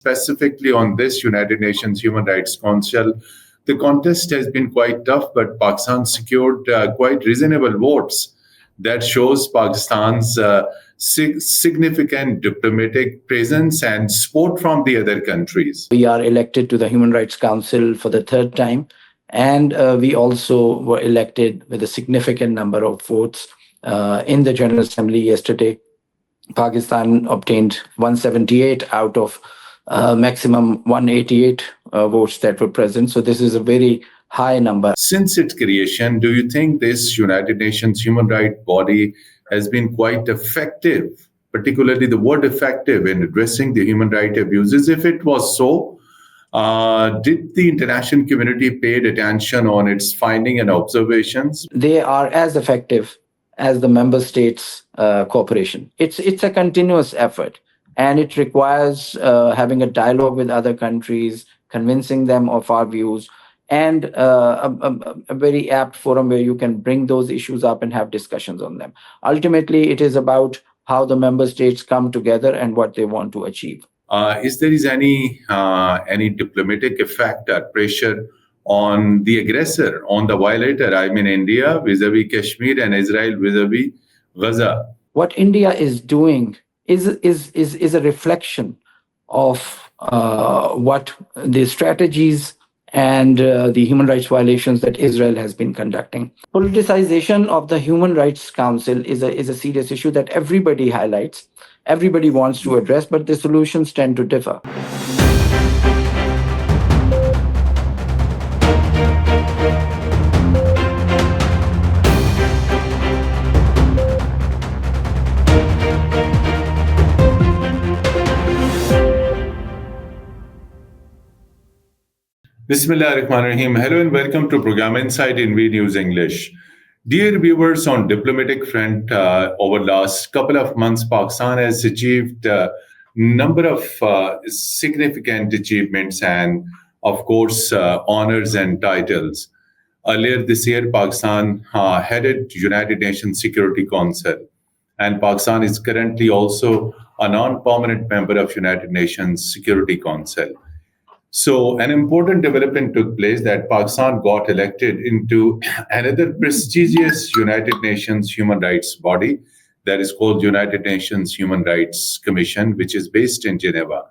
specifically on this United Nations Human Rights Council. The contest has been quite tough, but Pakistan secured quite reasonable votes. That shows Pakistan's significant diplomatic presence and support from the other countries. We are elected to the Human Rights Council for the third time, and we also were elected with a significant number of votes in the General Assembly yesterday. Pakistan obtained 178 out of maximum 188 votes that were present. So this is a very high number. Since its creation, do you think this United Nations human rights body has been quite effective, particularly the word effective, in addressing the human rights abuses? If it was so, did the international community paid attention on its finding and observations? They are as effective as the member states' cooperation. It's a continuous effort, and it requires having a dialogue with other countries, convincing them of our views, and a very apt forum where you can bring those issues up and have discussions on them. Ultimately, it is about how the member states come together and what they want to achieve. Is there any diplomatic effect or pressure on the aggressor, on the violator? I mean, India vis-a-vis Kashmir and Israel vis-a-vis Gaza. What India is doing is a reflection of what the strategies and the human rights violations that Israel has been conducting. Politicization of the Human Rights Council is a serious issue that everybody highlights, everybody wants to address, but the solutions tend to differ. Bismillahirrahmanirrahim. Hello and welcome to program Inside in V News English. Dear viewers, on diplomatic front, over last couple of months, Pakistan has achieved a number of significant achievements and, of course, honors and titles. Earlier this year, Pakistan headed United Nations Security Council, and Pakistan is currently also a non-permanent member of United Nations Security Council. So an important development took place that Pakistan got elected into another prestigious United Nations human rights body that is called United Nations Human Rights Commission, which is based in Geneva.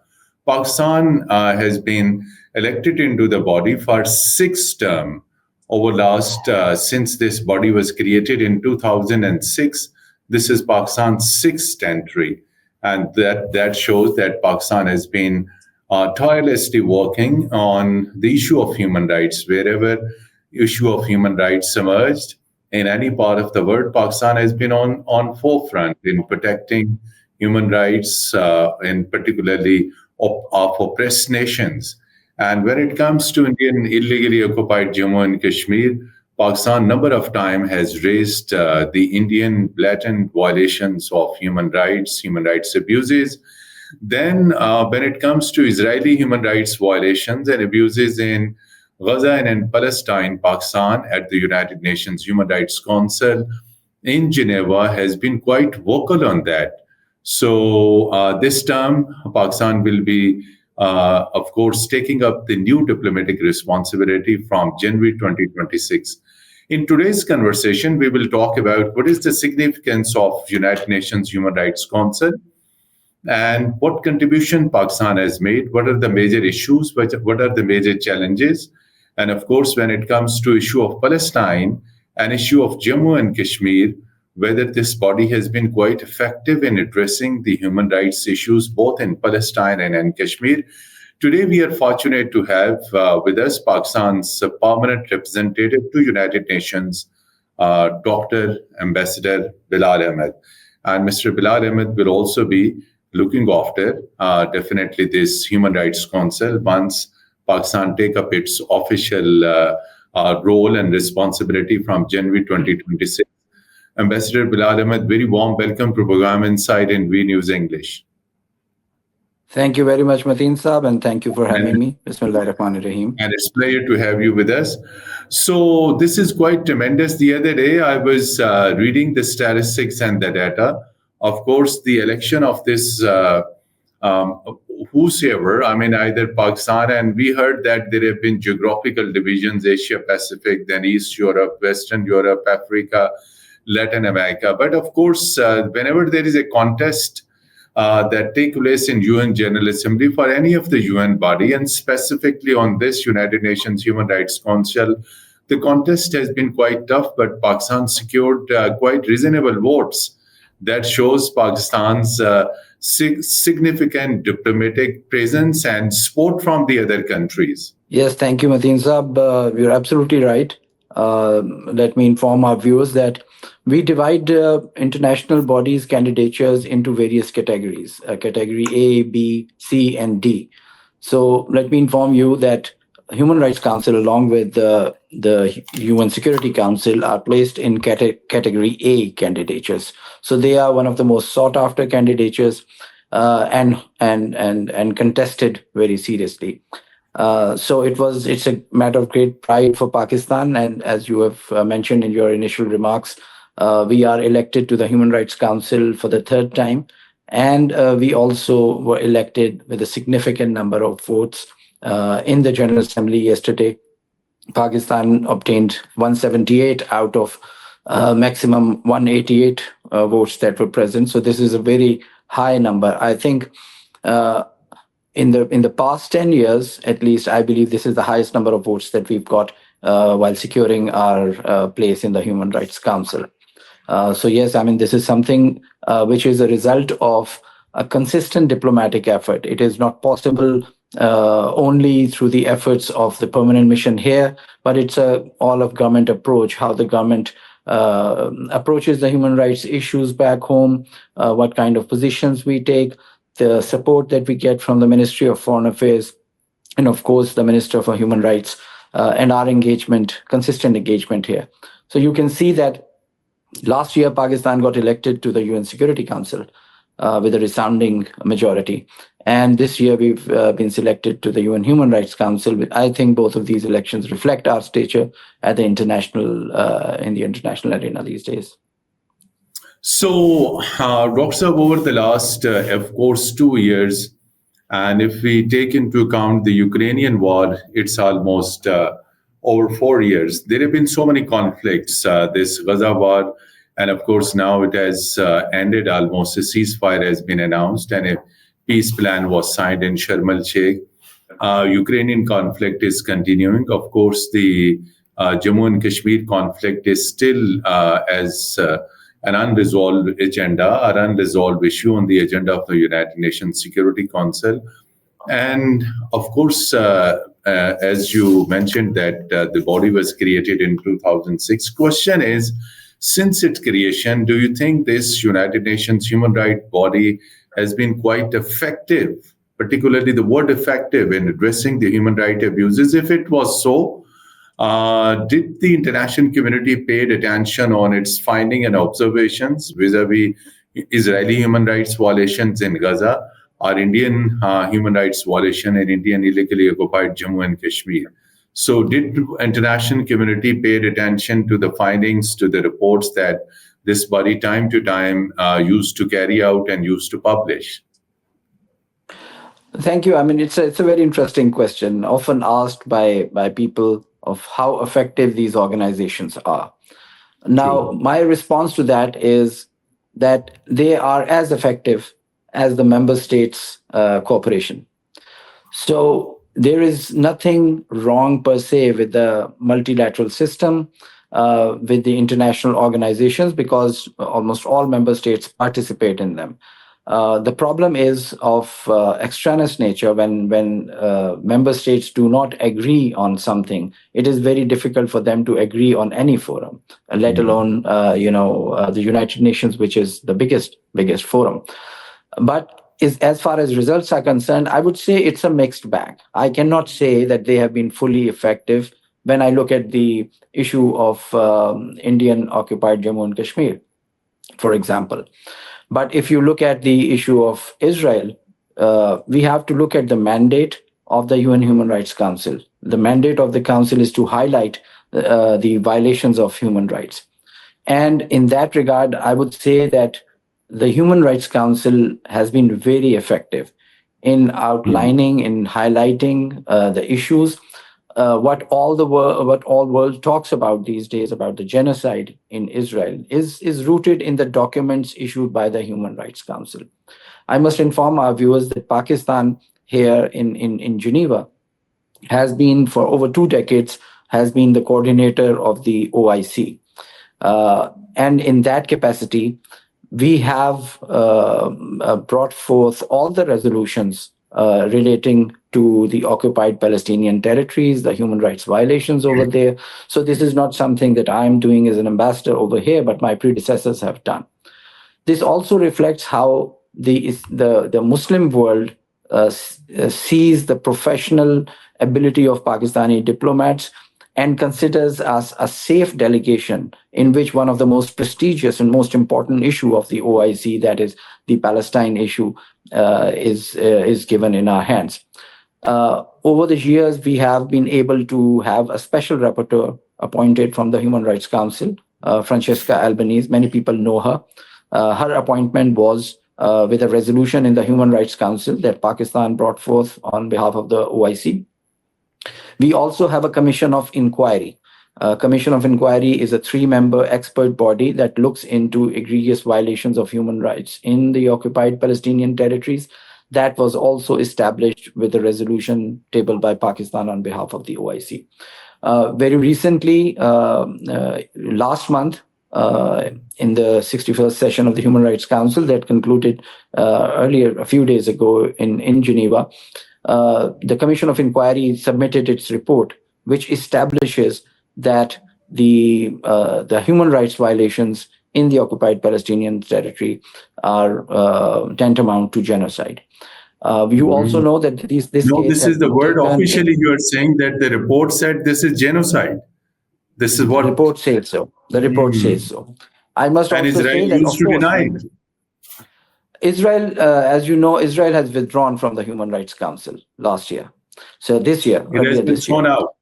Pakistan has been elected into the body for 6 terms over last, since this body was created in 2006. This is Pakistan's 6th entry. And that shows that Pakistan has been tirelessly working on the issue of human rights. Wherever issue of human rights emerged in any part of the world, Pakistan has been on forefront in protecting human rights, in particularly of oppressed nations. And when it comes to Indian illegally occupied Jammu and Kashmir, Pakistan number of times has raised the Indian blatant violations of human rights abuses. Then when it comes to Israeli human rights violations and abuses in Gaza and in Palestine, Pakistan at the United Nations Human Rights Council in Geneva has been quite vocal on that. So this term, Pakistan will be, of course, taking up the new diplomatic responsibility from January 2026. In today's conversation, we will talk about what is the significance of United Nations Human Rights Council, and what contribution Pakistan has made, what are the major issues, what are the major challenges. And of course, when it comes to issue of Palestine and issue of Jammu and Kashmir, whether this body has been quite effective in addressing the human rights issues both in Palestine and in Kashmir. Today, we are fortunate to have with us Pakistan's permanent representative to United Nations, Dr. Ambassador Bilal Ahmed. And Mr. Bilal Ahmed will also be looking after definitely this Human Rights Council once Pakistan take up its official role and responsibility from January 2026. Ambassador Bilal Ahmed, very warm welcome to program Inside in V News English. Thank you very much, Mateen Saab, and thank you for having me. Bismillahirrahmanirrahim. And it's a pleasure to have you with us. So this is quite tremendous. The other day, I was reading the statistics and the data. Of course, the election of this whosoever, I mean, either Pakistan, and we heard that there have been geographical divisions, Asia Pacific, then East Europe, Western Europe, Africa, Latin America. But of course, whenever there is a contest that take place in UN General Assembly for any of the UN body, and specifically on this United Nations Human Rights Council, the contest has been quite tough, but Pakistan secured quite reasonable votes. That shows Pakistan's significant diplomatic presence and support from the other countries. Yes, thank you, Mateen Saab. You're absolutely right. Let me inform our viewers that we divide international bodies' candidatures into various categories, category A, B, C, and D. So let me inform you that Human Rights Council, along with the UN Security Council, are placed in category A candidatures. So they are one of the most sought-after candidatures and contested very seriously. So it's a matter of great pride for Pakistan, and as you have mentioned in your initial remarks, we are elected to the Human Rights Council for the third time, and we also were elected with a significant number of votes in the General Assembly yesterday. Pakistan obtained 178 out of maximum 188 votes that were present. So this is a very high number. I think in the past 10 years, at least, I believe this is the highest number of votes that we've got while securing our place in the Human Rights Council. So yes, I mean, this is something which is a result of a consistent diplomatic effort. It is not possible only through the efforts of the permanent mission here, but it's a all of government approach, how the government approaches the human rights issues back home, what kind of positions we take, the support that we get from the Ministry of Foreign Affairs, and of course the Minister for Human Rights, and our engagement, consistent engagement here. So you can see that last year Pakistan got elected to the UN Security Council with a resounding majority. And this year we've been selected to the UN Human Rights Council. I think both of these elections reflect our stature at the international, in the international arena these days. So, Dr. over the last, of course, 2 years, and if we take into account the Ukrainian war, it's almost over 4 years. There have been so many conflicts, this Gaza war, and of course now it has ended almost. A ceasefire has been announced and a peace plan was signed in Sharm el-Sheikh. Ukrainian conflict is continuing. Of course, the Jammu and Kashmir conflict is still as an unresolved agenda, or unresolved issue on the agenda of the United Nations Security Council. And of course, as you mentioned that the body was created in 2006. Question is, since its creation, do you think this United Nations human rights body has been quite effective, particularly the word effective, in addressing the human rights abuses? If it was so, did the international community paid attention on its finding and observations vis-a-vis Israeli human rights violations in Gaza, or Indian human rights violation in Indian illegally occupied Jammu and Kashmir? So did international community paid attention to the findings, to the reports that this body time to time used to carry out and used to publish? Thank you. I mean, it's a very interesting question, often asked by people of how effective these organizations are. Now, my response to that is that they are as effective as the member states' cooperation. So there is nothing wrong per se with the multilateral system, with the international organizations, because almost all member states participate in them. The problem is of extraneous nature. When member states do not agree on something, it is very difficult for them to agree on any forum, let alone the United Nations, which is the biggest forum. But as far as results are concerned, I would say it's a mixed bag. I cannot say that they have been fully effective when I look at the issue of Indian occupied Jammu and Kashmir, for example. But if you look at the issue of Israel, we have to look at the mandate of the UN Human Rights Council. The mandate of the council is to highlight the violations of human rights. And in that regard, I would say that the Human Rights Council has been very effective in outlining, in highlighting the issues. What all world talks about these days about the genocide in Israel is rooted in the documents issued by the Human Rights Council. I must inform our viewers that Pakistan here in Geneva has been for over 2 decades, has been the coordinator of the OIC. And in that capacity, we have brought forth all the resolutions relating to the occupied Palestinian territories, the human rights violations over there. So this is not something that I'm doing as an ambassador over here, but my predecessors have done. This also reflects how the Muslim world sees the professional ability of Pakistani diplomats and considers us a safe delegation in which one of the most prestigious and most important issue of the OIC, that is the Palestine issue, is given in our hands. Over the years, we have been able to have a special rapporteur appointed from the Human Rights Council, Francesca Albanese. Many people know her. Her appointment was with a resolution in the Human Rights Council that Pakistan brought forth on behalf of the OIC. We also have a commission of inquiry. Commission of inquiry is a 3-member expert body that looks into egregious violations of human rights in the occupied Palestinian territories. That was also established with a resolution tabled by Pakistan on behalf of the OIC. Very recently, last month, in the 61st session of the Human Rights Council that concluded earlier, a few days ago in Geneva, the Commission of Inquiry submitted its report, which establishes that the human rights violations in the occupied Palestinian territory are tantamount to genocide. You also know that this No, case this is the word officially. You are saying that the report said this is genocide. This is what the report says so. The report says so. I must and also Israel say that, used of to course, deny it. Israel, as you know, Israel has withdrawn from the Human Rights Council last year. So this year, It has been thrown out.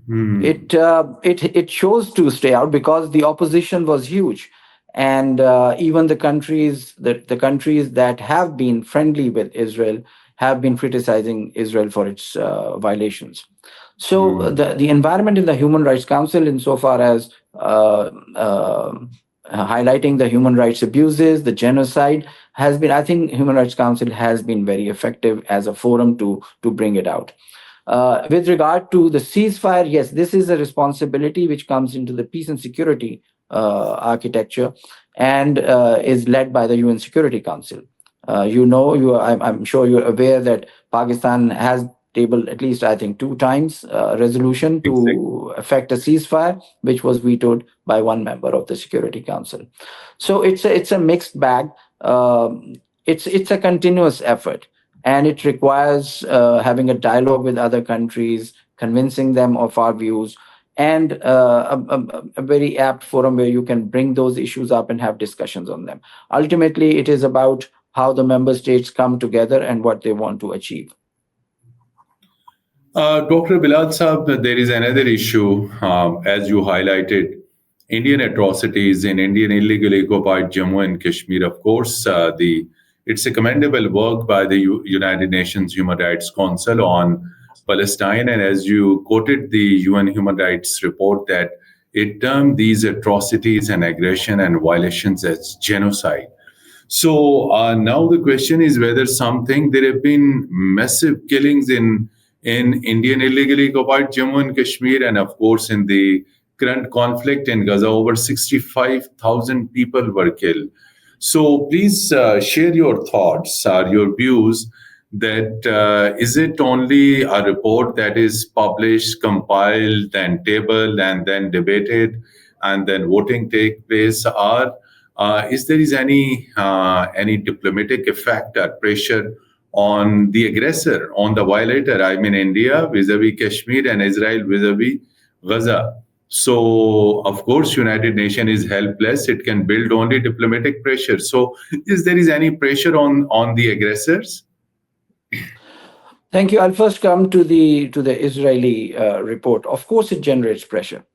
It chose to stay out because the opposition was huge, and even the countries that have been friendly with Israel have been criticizing Israel for its violations. So the environment in the Human Rights Council, insofar as highlighting the human rights abuses, the genocide, has been, I think, Human Rights Council has been very effective as a forum to bring it out. With regard to the ceasefire, yes, this is a responsibility which comes into the peace and security architecture and is led by the UN Security Council. I'm sure you're aware that Pakistan has tabled at least, I think, 2 times a resolution to effect a ceasefire, which was vetoed by one member of the Security Council. So it's a mixed bag. It's a continuous effort, and it requires having a dialogue with other countries, convincing them of our views, and a very apt forum where you can bring those issues up and have discussions on them. Ultimately, it is about how the member states come together and what they want to achieve. Dr. Bilal Saab, there is another issue, as you highlighted, Indian atrocities in Indian illegally occupied Jammu and Kashmir. Of course, it's a commendable work by the United Nations Human Rights Council on Palestine. And as you quoted the UN Human Rights report, that it termed these atrocities and aggression and violations as genocide. So now the question is whether there have been massive killings in Indian illegally occupied Jammu and Kashmir, and of course in the current conflict in Gaza, over 65,000 people were killed. So please share your thoughts, your views, that is it only a report that is published, compiled, and tabled, and then debated, and then voting take place, or is there any diplomatic effect or pressure on the aggressor, on the violator? I mean, India vis-a-vis Kashmir and Israel vis-a-vis Gaza. So, of course, United Nations is helpless. It can build only diplomatic pressure. So, is there any pressure on the aggressors? Thank you. I'll first come to the Israeli report. Of course, it generates pressure.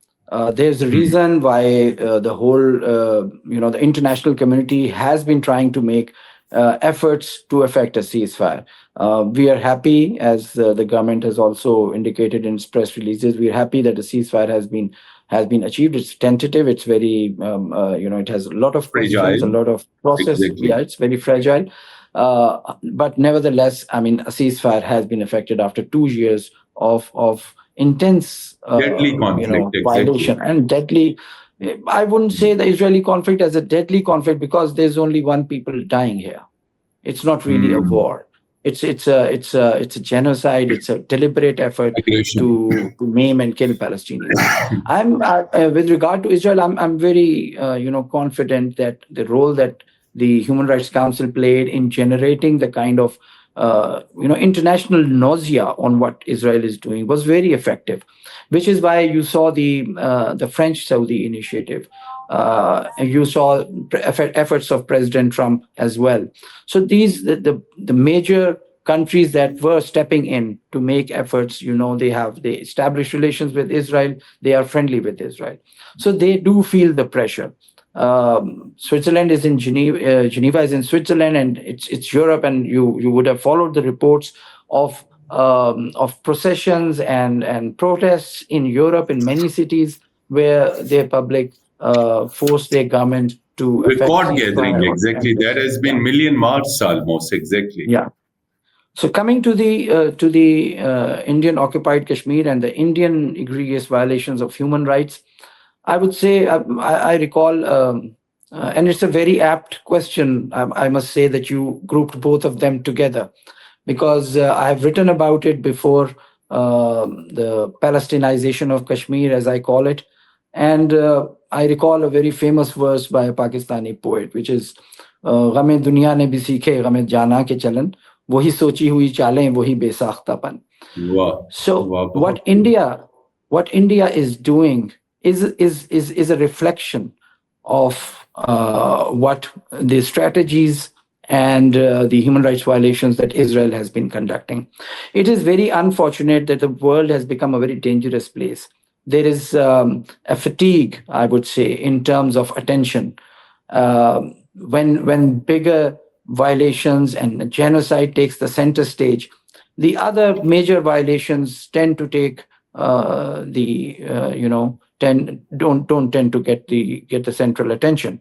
There's a reason why the whole, the international community has been trying to make efforts to effect a ceasefire. We are happy, as the government has also indicated in its press releases, we are happy that the ceasefire has been achieved. It's tentative. It's very, it has a lot of questions, a Fragile. lot of process. Exactly. Yeah, it's very fragile. But nevertheless, I mean, a ceasefire has been effected after 2 years of intense, Deadly conflict. Exactly. violation and deadly. I wouldn't say the Israeli conflict as a deadly conflict because there's only one people dying here. It's not really a Hmm. war. It's a genocide. It's a deliberate effort Aggression. to maim and kill Palestinians. I'm with regard to Israel. I'm very confident that the role that the Human Rights Council played in generating the kind of international nausea on what Israel is doing was very effective, which is why you saw the French Saudi initiative. You saw efforts of President Trump as well. So the major countries that were stepping in to make efforts, they established relations with Israel. They are friendly with Israel, so they do feel the pressure. Switzerland is in Geneva. Geneva is in Switzerland, and it's Europe. And you would have followed the reports of processions and protests in Europe in many cities where their public forced their government to effect Record gathering. ceasefire or Exactly. That has yeah, been million marches almost. Exactly. yeah. So coming to the Indian occupied Kashmir and the Indian egregious violations of human rights, I would say I recall, and it's a very apt question. I must say that you grouped both of them together because I've written about it before, the Palestinization of Kashmir, as I call it, and I recall a very famous verse by a Pakistani poet, which is "Ghame dunya ne bhi seekhe, ghame jana ke chalan, wohi sochi hui chalein, wohi besakhtapan." Wow. So Wow. what India is doing is a reflection of what the strategies and the human rights violations that Israel has been conducting. It is very unfortunate that the world has become a very dangerous place. There is a fatigue, I would say, in terms of attention. When bigger violations and genocide takes the center stage, the other major violations tend to take the don't tend to get the central attention.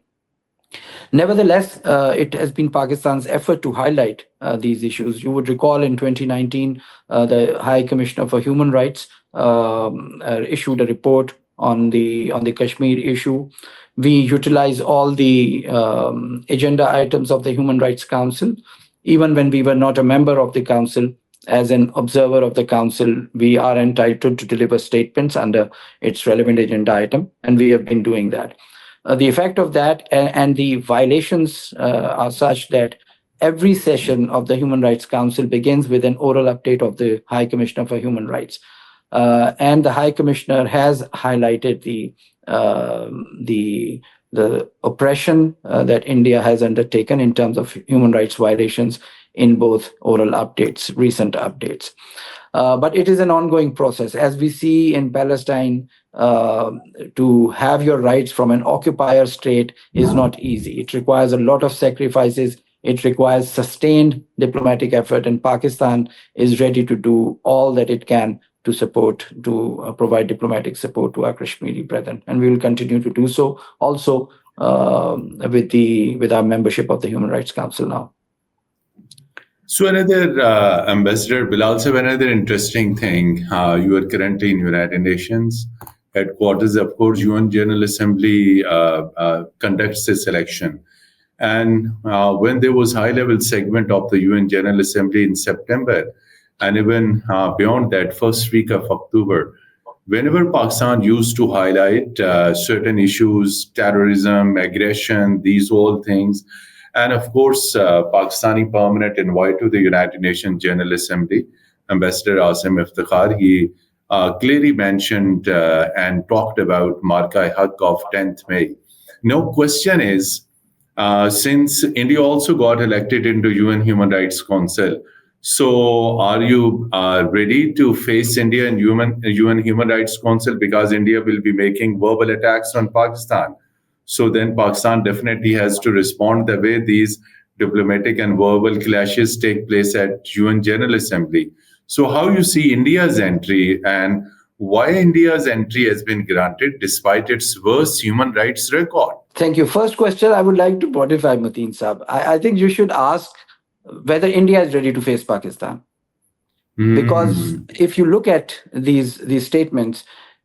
Nevertheless, it has been Pakistan's effort to highlight these issues. You would recall in 2019, the High Commissioner for Human Rights issued a report on the Kashmir issue. We utilize all the agenda items of the Human Rights Council, even when we were not a member of the council. As an observer of the council, we are entitled to deliver statements under its relevant agenda item, and we have been doing that. The effect of that and the violations are such that every session of the Human Rights Council begins with an oral update of the High Commissioner for Human Rights. And the High Commissioner has highlighted the oppression that India has undertaken in terms of human rights violations in both oral updates, recent updates. But it is an ongoing process. As we see in Palestine, to have your rights from an occupier state is not easy. It requires a lot of sacrifices. It requires sustained diplomatic effort, and Pakistan is ready to do all that it can to provide diplomatic support to our Kashmiri brethren, and we will continue to do so. Also, with our membership of the Human Rights Council now. So another Ambassador Bilal, so another interesting thing. You are currently in United Nations headquarters. Of course, UN General Assembly conducts this election, and when there was high-level segment of the UN General Assembly in September, and even beyond that, first week of October, whenever Pakistan used to highlight certain issues, terrorism, aggression, these all things. And of course, Pakistani permanent envoy to the United Nations General Assembly, Ambassador Asim Iftikhar, he clearly mentioned and talked about Marka-e-Haq of 10th May. No question is, since India also got elected into UN Human Rights Council, so are you ready to face India in UN Human Rights Council, because India will be making verbal attacks on Pakistan? So then Pakistan definitely has to respond the way these diplomatic and verbal clashes take place at UN General Assembly. So how you see India's entry and why India's entry has been granted despite its worst human rights record? Thank you. First question, I would like to modify Mateen Saab. I think you should ask whether India is ready to face Pakistan. Because if you look at these statements,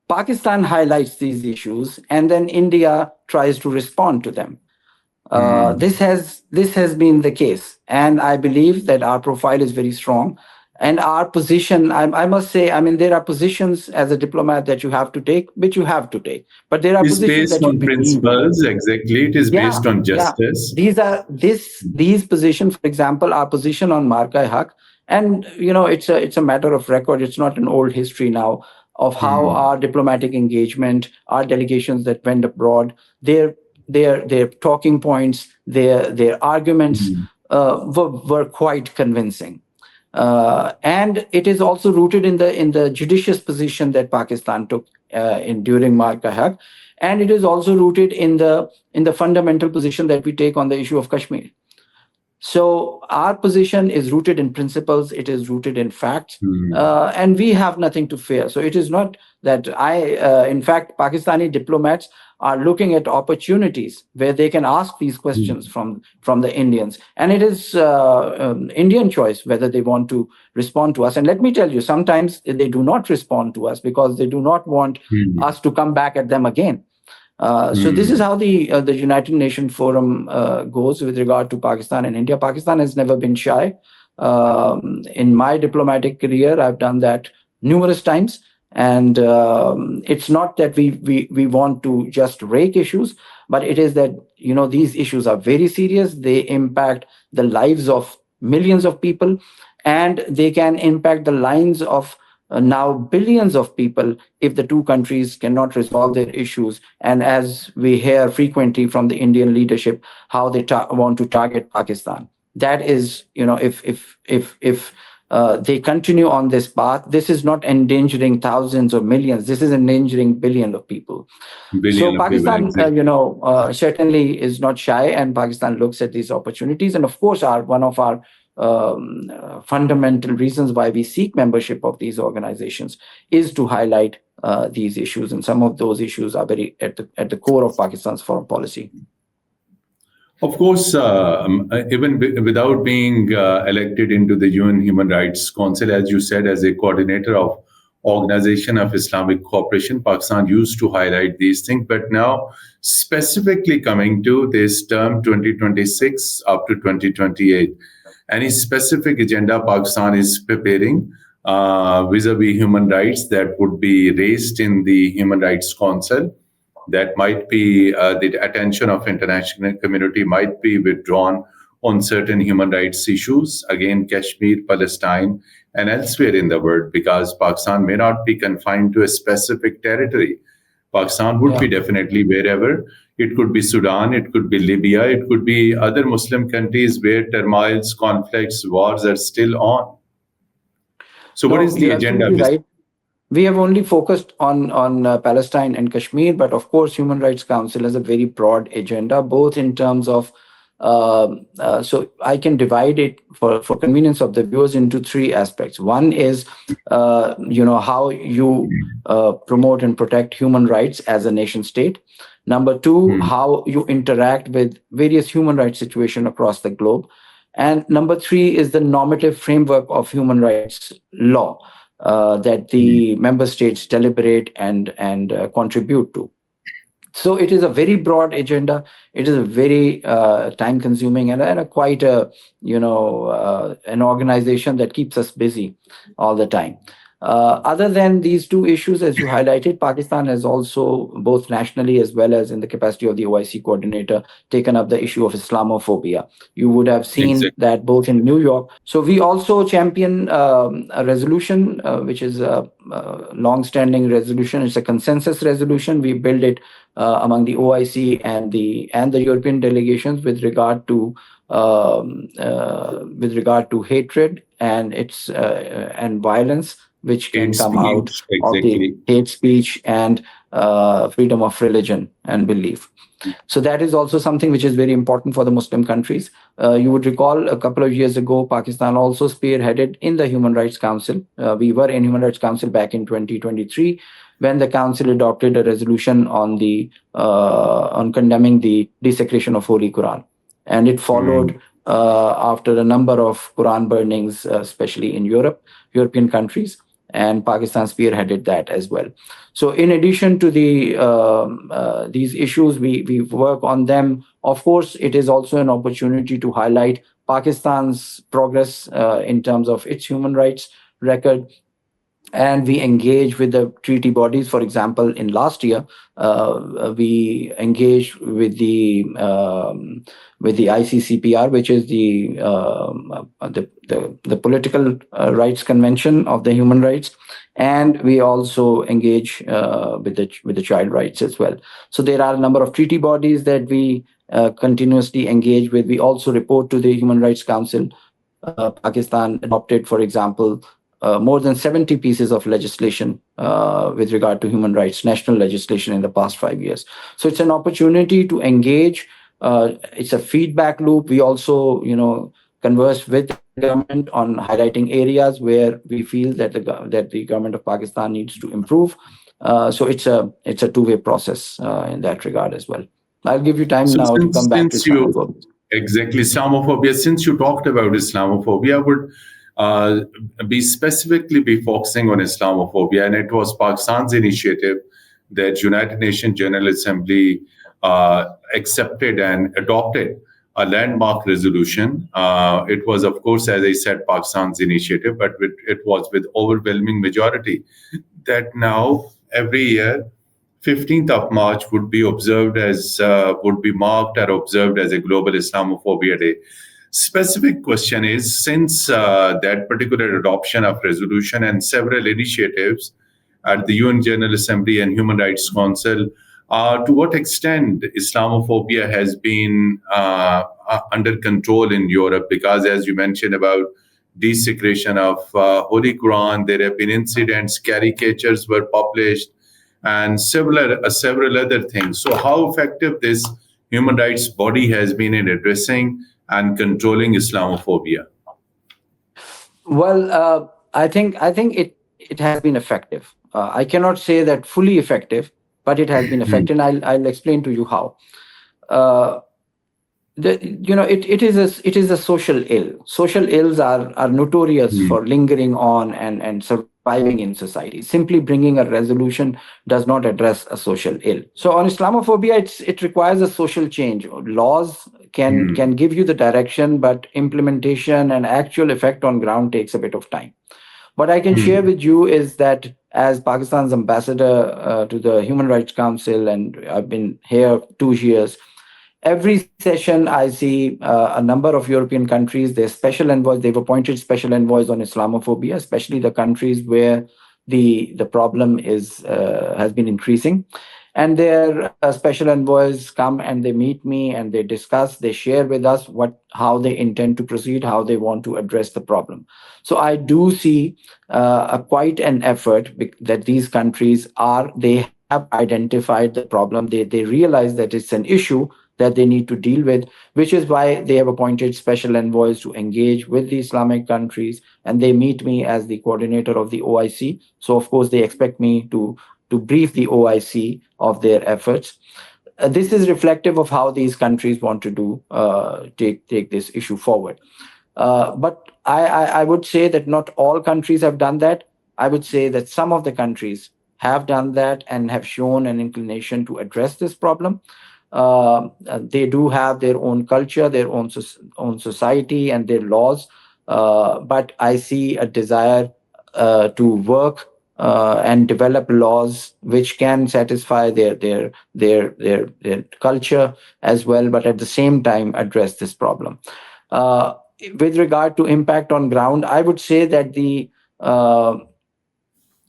Pakistan highlights these issues and then India tries to respond to them. This has been the case, and I believe that our profile is very strong. And our position, I must say, I mean, there are positions as a diplomat that you have to take, which you have to take. But there are It's positions based that you on principles, exactly. It is based on justice. These positions, for example, our position on Marka-e-Haq, and it's a matter of record. It's not an old history now of how our diplomatic engagement, our delegations that went abroad, their talking points, their arguments were quite convincing. And it is also rooted in the judicious position that Pakistan took during Marka-e-Haq, and it is also rooted in the fundamental position that we take on the issue of Kashmir. So our position is rooted in principles, it is rooted in facts, and we have nothing to fear. So it is not that in fact, Pakistani diplomats are looking at opportunities where they can ask these questions from the Indians. And it is Indian choice whether they want to respond to us. And let me tell you, sometimes they do not respond to us because they do not want us to come back at them again. So this is how the United Nations Forum goes with regard to Pakistan and India. Pakistan has never been shy. In my diplomatic career, I've done that numerous times. And it's not that we want to just rake issues, but it is that, these issues are very serious. They impact the lives of millions of people, and they can impact the lives of now billions of people if the two countries cannot resolve their issues. And as we hear frequently from the Indian leadership, how they want to target Pakistan. That is, if they continue on this path, this is not endangering thousands or millions. This is endangering billions of people. So Pakistan, certainly is not shy, and Pakistan looks at these opportunities. And of course, one of our fundamental reasons why we seek membership of these organizations is to highlight these issues, and some of those issues are very at the core of Pakistan's foreign policy. Of course, even without being elected into the UN Human Rights Council, as you said, as a coordinator of Organization of Islamic Cooperation, Pakistan used to highlight these things. But now, specifically coming to this term 2026 up to 2028, any specific agenda Pakistan is preparing vis-a-vis human rights that would be raised in the Human Rights Council, that might be the attention of international community might be withdrawn on certain human rights issues, again, Kashmir, Palestine, and elsewhere in the world, because Pakistan may not be confined to a specific territory. Pakistan would be definitely wherever. It could be Sudan, it could be Libya, it could be other Muslim countries where turmoils, conflicts, wars are still on. So what is the agenda? Right. We have only focused on Palestine and Kashmir, but of course, Human Rights Council has a very broad agenda, both in terms of, so I can divide it for convenience of the viewers into three aspects. One is, how you promote and protect human rights as a nation state. Number two, how you interact with various human rights situations across the globe. And number three is the normative framework of human rights law that the member states deliberate and contribute to. So it is a very broad agenda. It is a very time-consuming and quite an organization that keeps us busy all the time. Other than these two issues, as you highlighted, Pakistan has also, both nationally as well as in the capacity of the OIC coordinator, taken up the issue of Islamophobia. You would have seen that both in New York. So we also champion a resolution, which is a long-standing resolution. It's a consensus resolution. We build it among the OIC and the European delegations with regard to hatred and and violence, which can come out of the hate speech and freedom of religion and belief. So that is also something which is very important for the Muslim countries. You would recall a couple of years ago, Pakistan also spearheaded in the Human Rights Council. We were in Human Rights Council back in 2023 when the council adopted a resolution on condemning the desecration of Holy Quran, and it followed after a number of Quran burnings, especially in European countries, and Pakistan spearheaded that as well. So, in addition to these issues, we work on them. Of course, it is also an opportunity to highlight Pakistan's progress in terms of its human rights record, and we engage with the treaty bodies. For example, in last year, we engaged with the ICCPR, which is the Political Rights Convention of the Human Rights, and we also engage with the child rights as well. So there are a number of treaty bodies that we continuously engage with. We also report to the Human Rights Council. Pakistan adopted, for example, more than 70 pieces of legislation with regard to human rights, national legislation in the past 5 years. So it's an opportunity to engage. It's a feedback loop. We also, converse with the government on highlighting areas where we feel that the government of Pakistan needs to improve. So it's a two-way process in that regard as well. I'll give you time So now to come back to Islamophobia. Exactly, Islamophobia. Since you talked about Islamophobia, I would be focusing on Islamophobia, and it was Pakistan's initiative that United Nations General Assembly accepted and adopted a landmark resolution. It was, of course, as I said, Pakistan's initiative, but it was with overwhelming majority that now every year 15th of March would be marked or observed as a Global Islamophobia Day. Specific question is, since that particular adoption of resolution and several initiatives at the UN General Assembly and Human Rights Council, to what extent Islamophobia has been under control in Europe? Because as you mentioned about desecration of Holy Quran, there have been incidents, caricatures were published, and several other things. So how effective this human rights body has been in addressing and controlling Islamophobia? Well, I think it has been effective. I cannot say that fully effective, but it has been effective. And I'll explain to you how. It is a social ill. Social ills are notorious for lingering on and surviving in society. Simply bringing a resolution does not address a social ill. So on Islamophobia, it requires a social change. Laws can give you the direction, but implementation and actual effect on ground takes a bit of time. What I can share with you is that as Pakistan's ambassador to the Human Rights Council, and I've been here 2 years, every session I see a number of European countries, their special envoys, they've appointed special envoys on Islamophobia, especially the countries where the problem has been increasing. And their special envoys come and they meet me and they discuss, they share with us how they intend to proceed, how they want to address the problem. So I do see quite an effort that these countries they have identified the problem. They realize that it's an issue that they need to deal with, which is why they have appointed special envoys to engage with the Islamic countries, and they meet me as the coordinator of the OIC. So of course they expect me to brief the OIC of their efforts. This is reflective of how these countries want to take this issue forward. But I would say that not all countries have done that. I would say that some of the countries have done that and have shown an inclination to address this problem. They do have their own culture, their own society, and their laws. But I see a desire to work and develop laws which can satisfy their culture as well, but at the same time address this problem. With regard to impact on ground, I would say that the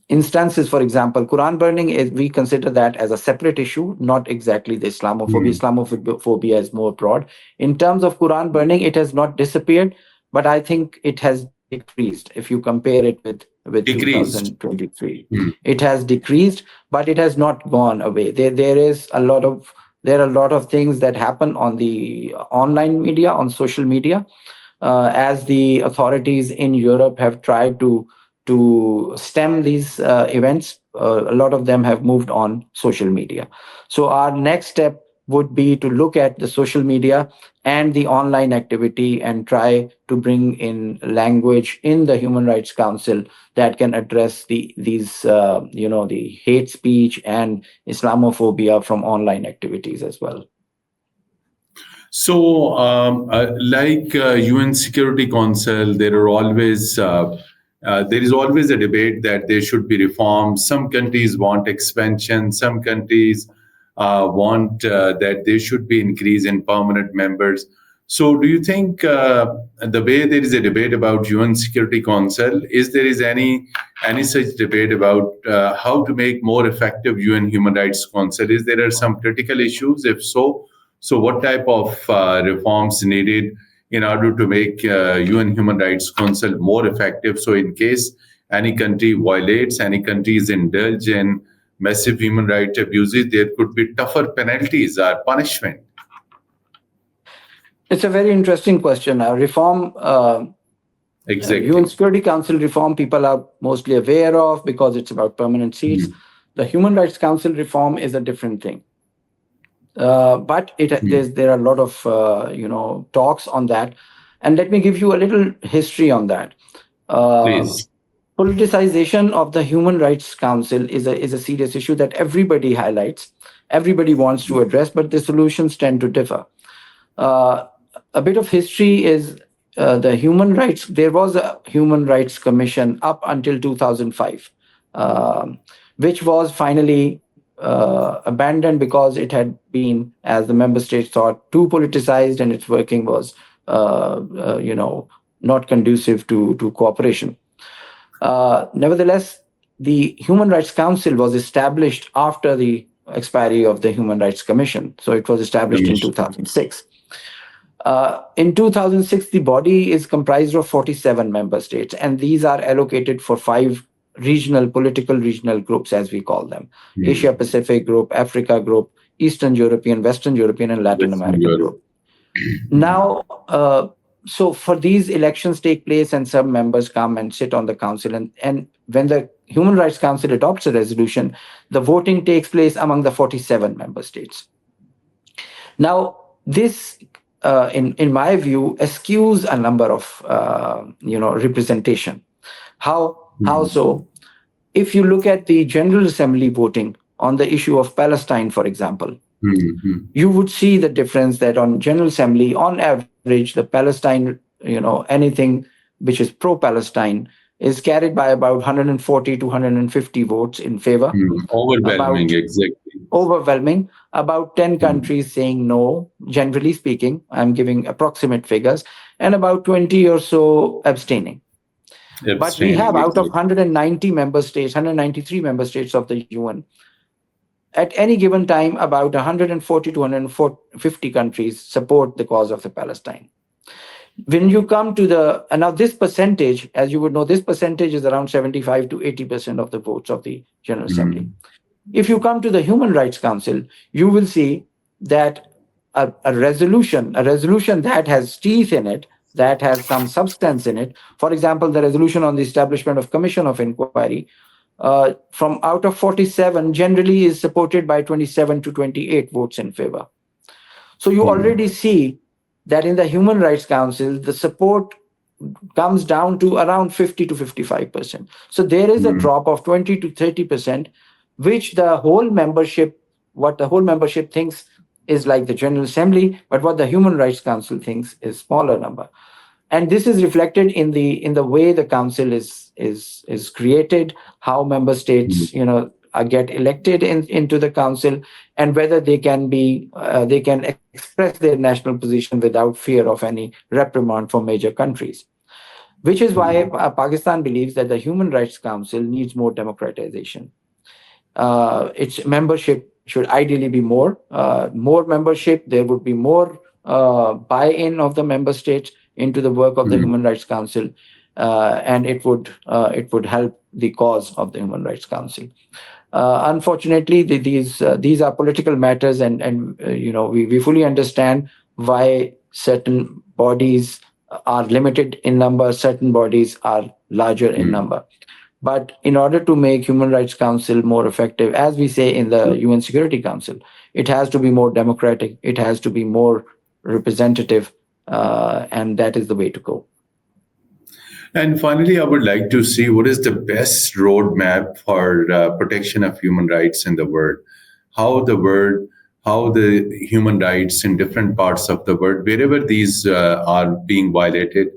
instances, for example, Quran burning, we consider that as a separate issue, not exactly the Islamophobia. Islamophobia is more broad. In terms of Quran burning, it has not disappeared, but I think it has decreased. If you compare it with 2023, it has decreased, but it has not gone away. There is a lot of There are a lot of things that happen on the online media, on social media, as the authorities in Europe have tried to stem these events. A lot of them have moved on social media. So our next step would be to look at the social media and the online activity and try to bring in language in the Human Rights Council that can address the hate speech and Islamophobia from online activities as well. So, like UN Security Council, there is always a debate that there should be reforms. Some countries want expansion. Some countries want that there should be increase in permanent members. So, do you think the way there is a debate about UN Security Council, is any such debate about how to make more effective UN Human Rights Council? Is there are some critical issues? If so, what type of reforms needed in order to make UN Human Rights Council more effective? So, in case any country violates, any countries indulge in massive human rights abuses, there could be tougher penalties or punishment. It's a very interesting question. Reform, Exactly. UN Security Council reform, people are mostly aware of because it's about permanent seats. The Human Rights Council reform is a different thing. But there are a lot of talks on that, and let me give you a little history on that. Please. Politicization of the Human Rights Council is a serious issue that everybody highlights, everybody wants to address, but the solutions tend to differ. A bit of history is the human rights. There was a Human Rights Commission up until 2005, which was finally abandoned because it had been, as the member states thought, too politicized, and its working was, not conducive to cooperation. Nevertheless, the Human Rights Council was established after the expiry of the Human Rights Commission. So it was established in 2006. In 2006, the body is comprised of 47 member states, and these are allocated for 5 political regional groups, as we call them: Asia Pacific Group, Africa Group, Eastern European, Western European, and Latin American Group. Now, so for these elections take place and some members come and sit on the council, and when the Human Rights Council adopts a resolution, the voting takes place among the 47 member states. Now, this, in my view, eschews a number of representation. How so? If you look at the General Assembly voting on the issue of Palestine, for example, you would see the difference that on General Assembly, on average, the Palestine, anything which is pro-Palestine is carried by about 140 to 150 votes in favor. Overwhelming, exactly. Overwhelming. About 10 countries saying no, generally speaking. I'm giving approximate figures, and about 20 or so abstaining. But we have, out of 190 member states, 193 member states of the UN, at any given time, about 140 to 150 countries support the cause of the Palestine. When you come to now this percentage, as you would know, this percentage is around 75 to 80% of the votes of the General Assembly. If you come to the Human Rights Council, you will see that a resolution that has teeth in it, that has some substance in it. For example, the resolution on the establishment of Commission of Inquiry, from out of 47, generally is supported by 27 to 28 votes in favor. So you already see that in the Human Rights Council, the support comes down to around 50 to 55%. So there is a drop of 20 to 30%, which what the whole membership thinks is like the General Assembly, but what the Human Rights Council thinks is smaller number. And this is reflected in the way the council is created, how member states get elected into the council, and whether they can express their national position without fear of any reprimand from major countries. Which is why Pakistan believes that the Human Rights Council needs more democratization. Its membership should ideally be more membership. There would be more buy-in of the member states into the work of the Human Rights Council. and it would help the cause of the Human Rights Council. Unfortunately, these are political matters, and we fully understand why certain bodies are limited in number, certain bodies are larger in number. But in order to make Human Rights Council more effective, as we say in the UN Security Council, it has to be more democratic, it has to be more representative, and that is the way to go. And finally, I would like to see what is the best roadmap for protection of human rights in the world. How the human rights in different parts of the world, wherever these are being violated.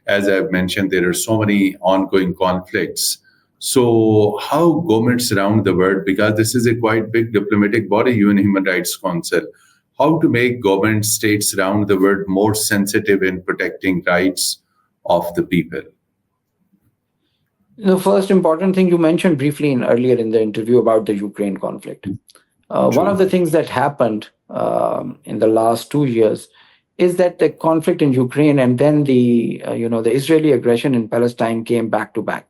As I've mentioned, there are so many ongoing conflicts. So how governments around the world, because this is a quite big diplomatic body, UN Human Rights Council, how to make government states around the world more sensitive in protecting rights of the people? The first important thing you mentioned briefly earlier in the interview about the Ukraine conflict. One of the things that happened in the last 2 years is that the conflict in Ukraine and then the Israeli aggression in Palestine came back to back.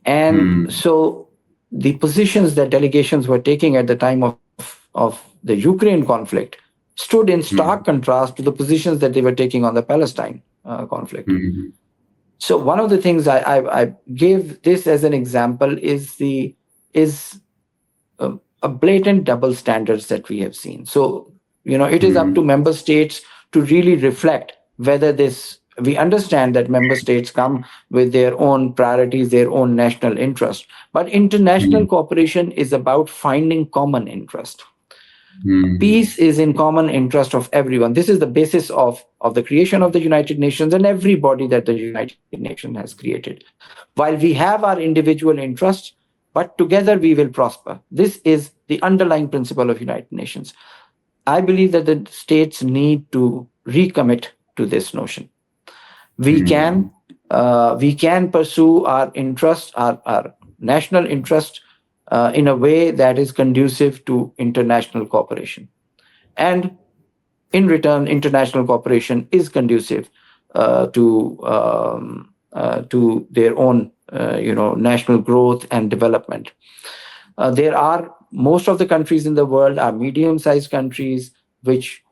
And so the positions that delegations were taking at the time of the Ukraine conflict stood in stark contrast to the positions that they were taking on the Palestine conflict. So one of the things I gave this as an example is a blatant double standards that we have seen. So, it is up to member states to really reflect whether we understand that member states come with their own priorities, their own national interest. But international cooperation is about finding common interest. Peace is in common interest of everyone. This is the basis of the creation of the United Nations and every body that the United Nations has created. While we have our individual interests, but together we will prosper. This is the underlying principle of United Nations. I believe that the states need to recommit to this notion. We can pursue our interests, our national interest, in a way that is conducive to international cooperation. And in return, international cooperation is conducive to their own national growth and development. Most of the countries in the world are medium-sized countries which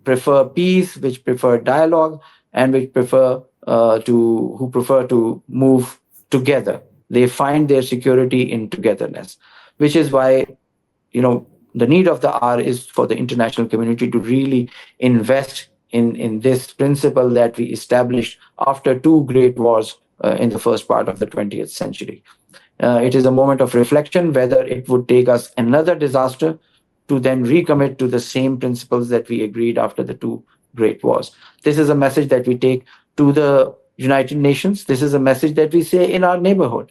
prefer peace, which prefer dialogue, and which prefer to move together. They find their security in togetherness, which is why, the need of the hour is for the international community to really invest in this principle that we established after 2 great wars in the first part of the 20th century. It is a moment of reflection whether it would take us another disaster to then recommit to the same principles that we agreed after the 2 great wars. This is a message that we take to the United Nations. This is a message that we say in our neighborhood,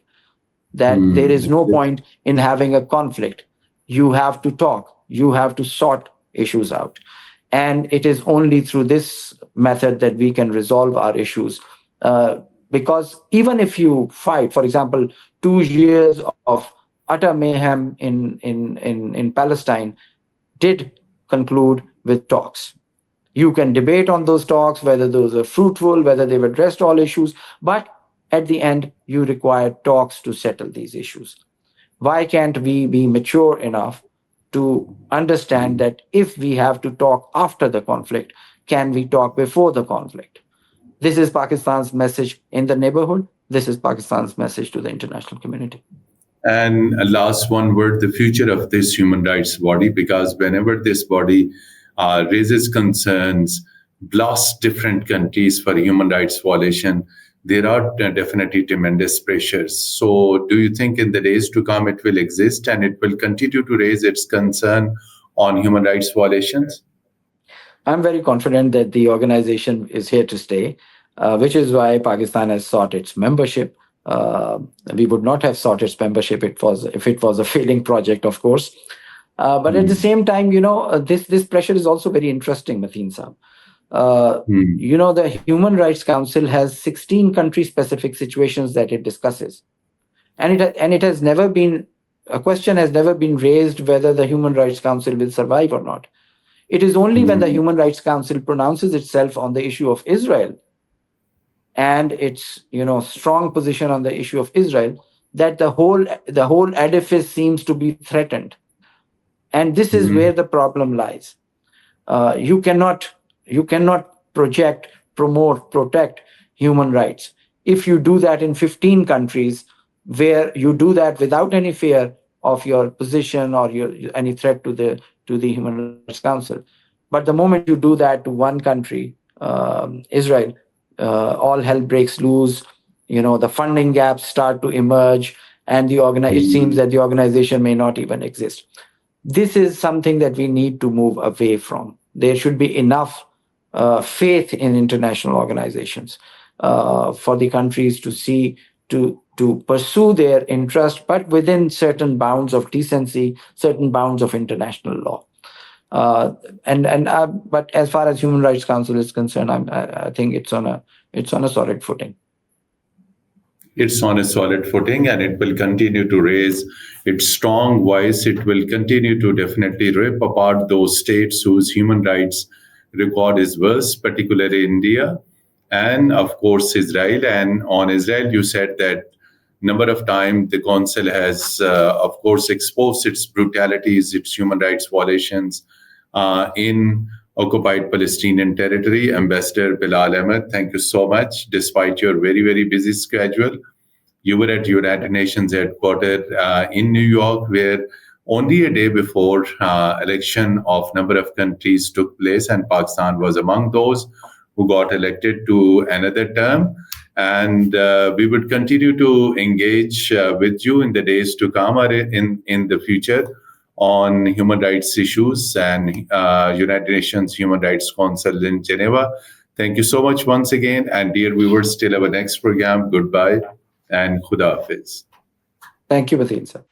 that there is no point in having a conflict. You have to talk. You have to sort issues out. And it is only through this method that we can resolve our issues. Because even if you fight, for example, 2 years of utter mayhem in Palestine did conclude with talks. You can debate on those talks, whether those are fruitful, whether they've addressed all issues, but at the end, you require talks to settle these issues. Why can't we be mature enough to understand that if we have to talk after the conflict, can we talk before the conflict? This is Pakistan's message in the neighborhood. This is Pakistan's message to the international community. And a last one word, the future of this human rights body, because whenever this body raises concerns, blasts different countries for human rights violation, there are definitely tremendous pressures. So do you think in the days to come it will exist and it will continue to raise its concern on human rights violations? I'm very confident that the organization is here to stay, which is why Pakistan has sought its membership. We would not have sought its membership if it was a failing project, of course. But at the same time, this pressure is also very interesting, Mateen Saab. The Human Rights Council has 16 country-specific situations that it discusses. And it has never been, a question has never been raised whether the Human Rights Council will survive or not. It is only when the Human Rights Council pronounces itself on the issue of Israel and its strong position on the issue of Israel, that the whole edifice seems to be threatened. And this is where the problem lies. You cannot project, promote, protect human rights if you do that in 15 countries, where you do that without any fear of your position or any threat to the Human Rights Council. But the moment you do that to one country, Israel, all hell breaks loose. The funding gaps start to emerge, and it seems that the organization may not even exist. This is something that we need to move away from. There should be enough faith in international organizations for the countries to pursue their interest, but within certain bounds of decency, certain bounds of international law. But as far as Human Rights Council is concerned, I think it's on a solid footing. It's on a solid footing, and it will continue to raise its strong voice. It will continue to definitely rip apart those states whose human rights record is worse, particularly India, and of course Israel. And on Israel, you said that number of times the council has, of course, exposed its brutalities, its human rights violations in occupied Palestinian territory. Ambassador Bilal Ahmed, thank you so much. Despite your very, very busy schedule, you were at United Nations headquarters in New York, where only a day before election of number of countries took place, and Pakistan was among those who got elected to another term. And we would continue to engage with you in the days to come or in the future on human rights issues and United Nations Human Rights Council in Geneva. Thank you so much once again. And dear viewers, till our next program, goodbye and Khuda Hafiz. Thank you, Mateen sir.